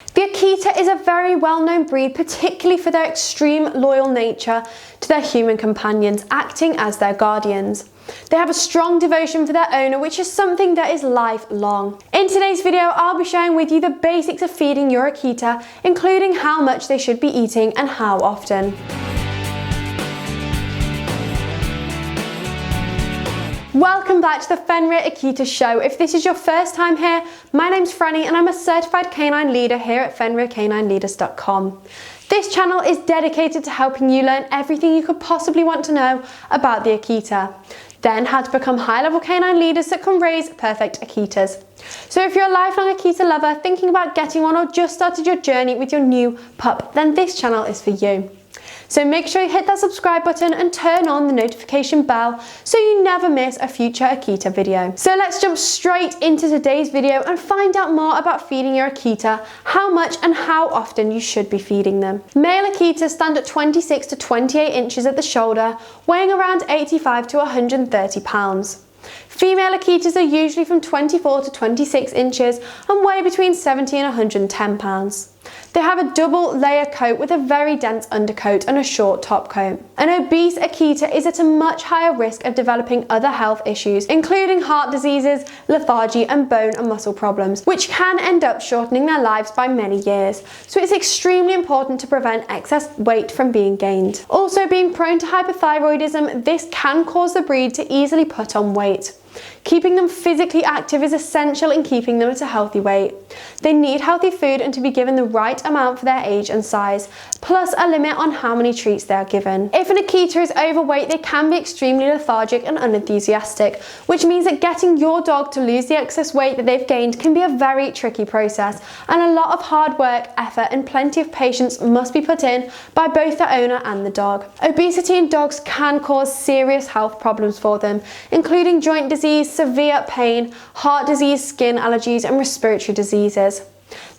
The Akita is a very well-known breed, particularly for their extreme loyal nature to their human companions, acting as their guardians. They have a strong devotion for their owner, which is something that is lifelong. In today's video, I'll be sharing with you the basics of feeding your Akita, including how much they should be eating and how often. Welcome back to the Fenrir Akita show. If this is your first time here, my name's Franny and I'm a certified canine leader here at FenrirCanineLeaders.com. This channel is dedicated to helping you learn everything you could possibly want to know about the Akita. Then how to become high-level canine leaders that can raise perfect Akitas. So if you're a lifelong Akita lover, thinking about getting one, or just started your journey with your new pup, then this channel is for you. So make sure you hit that subscribe button and turn on the notification bell so you never miss a future Akita video. So let's jump straight into today's video and find out more about feeding your Akita, how much and how often you should be feeding them. Male Akitas stand at 26 to 28 inches at the shoulder, weighing around 85 to 130 pounds. Female Akitas are usually from 24 to 26 inches and weigh between 70 and 110 pounds. They have a double layer coat with a very dense undercoat and a short top coat. An obese Akita is at a much higher risk of developing other health issues, including heart diseases, lethargy and bone and muscle problems, which can end up shortening their lives by many years. So it's extremely important to prevent excess weight from being gained. Also, being prone to hypothyroidism, this can cause the breed to easily put on weight. Keeping them physically active is essential in keeping them at a healthy weight. They need healthy food and to be given the right amount for their age and size, plus a limit on how many treats they are given. If an Akita is overweight, they can be extremely lethargic and unenthusiastic, which means that getting your dog to lose the excess weight that they've gained can be a very tricky process, and a lot of hard work, effort and plenty of patience must be put in by both the owner and the dog. Obesity in dogs can cause serious health problems for them, including joint disease, severe pain, heart disease, skin allergies and respiratory diseases.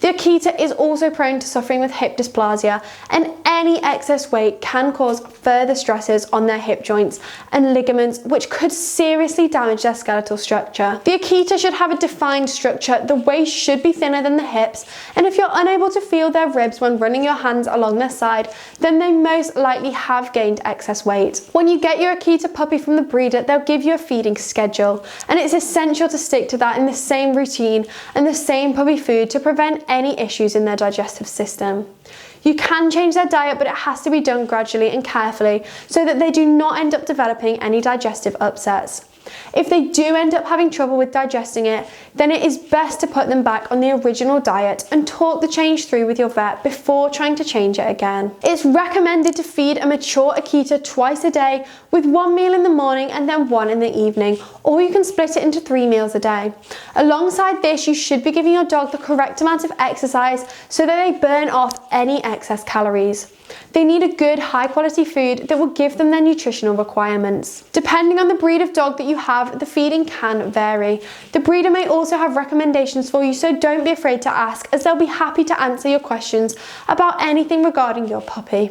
The Akita is also prone to suffering with hip dysplasia, and any excess weight can cause further stresses on their hip joints and ligaments, which could seriously damage their skeletal structure. The Akita should have a defined structure. The waist should be thinner than the hips, and if you're unable to feel their ribs when running your hands along their side, then they most likely have gained excess weight. When you get your Akita puppy from the breeder, they'll give you a feeding schedule, and it's essential to stick to that in the same routine and the same puppy food to prevent any issues in their digestive system. You can change their diet, but it has to be done gradually and carefully so that they do not end up developing any digestive upsets. If they do end up having trouble with digesting it, then it is best to put them back on the original diet and talk the change through with your vet before trying to change it again. It's recommended to feed a mature Akita twice a day, with one meal in the morning and then one in the evening, or you can split it into 3 meals a day. Alongside this, you should be giving your dog the correct amount of exercise so that they burn off any excess calories. They need a good, high quality food that will give them their nutritional requirements. Depending on the breed of dog that you have, the feeding can vary. The breeder may also have recommendations for you, so don't be afraid to ask, as they'll be happy to answer your questions about anything regarding your puppy.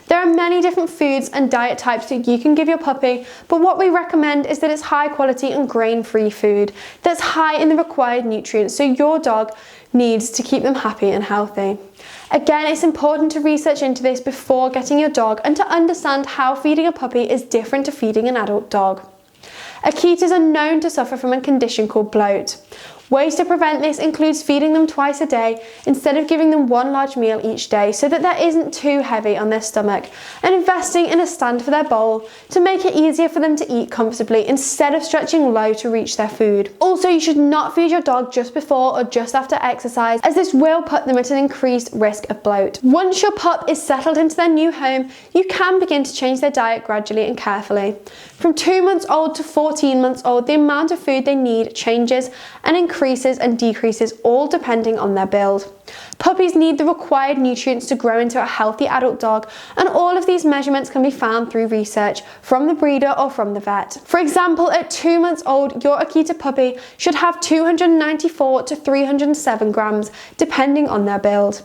There are many different foods and diet types that you can give your puppy, but what we recommend is that it's high quality and grain-free food that's high in the required nutrients so your dog needs to keep them happy and healthy. Again, it's important to research into this before getting your dog and to understand how feeding a puppy is different to feeding an adult dog. Akitas are known to suffer from a condition called bloat. Ways to prevent this includes feeding them twice a day instead of giving them one large meal each day so that that isn't too heavy on their stomach, and investing in a stand for their bowl to make it easier for them to eat comfortably instead of stretching low to reach their food. Also, you should not feed your dog just before or just after exercise, as this will put them at an increased risk of bloat. Once your pup is settled into their new home, you can begin to change their diet gradually and carefully. From 2 months old to 14 months old, the amount of food they need changes and increases and decreases, all depending on their build. Puppies need the required nutrients to grow into a healthy adult dog, and all of these measurements can be found through research from the breeder or from the vet. For example, at 2 months old, your Akita puppy should have 294 to 307 grams, depending on their build.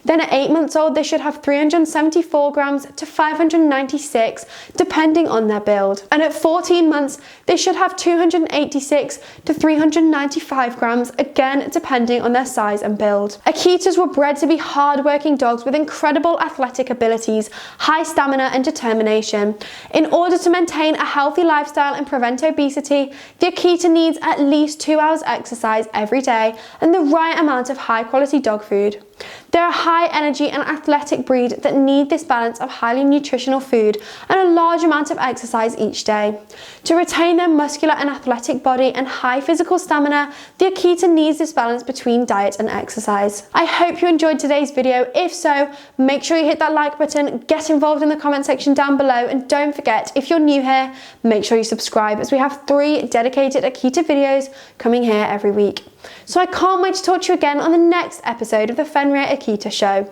Then at 8 months old, they should have 374 grams to 596, depending on their build. And at 14 months, they should have 286 to 395 grams, again, depending on their size and build. Akitas were bred to be hard-working dogs with incredible athletic abilities, high stamina and determination. In order to maintain a healthy lifestyle and prevent obesity, the Akita needs at least 2 hours exercise every day and the right amount of high-quality dog food. They're a high-energy and athletic breed that need this balance of highly nutritional food and a large amount of exercise each day. To retain their muscular and athletic body and high physical stamina, the Akita needs this balance between diet and exercise. I hope you enjoyed today's video. If so, make sure you hit that like button, get involved in the comment section down below, and don't forget, if you're new here, make sure you subscribe, as we have 3 dedicated Akita videos coming here every week. So I can't wait to talk to you again on the next episode of the Fenrir Akita Show.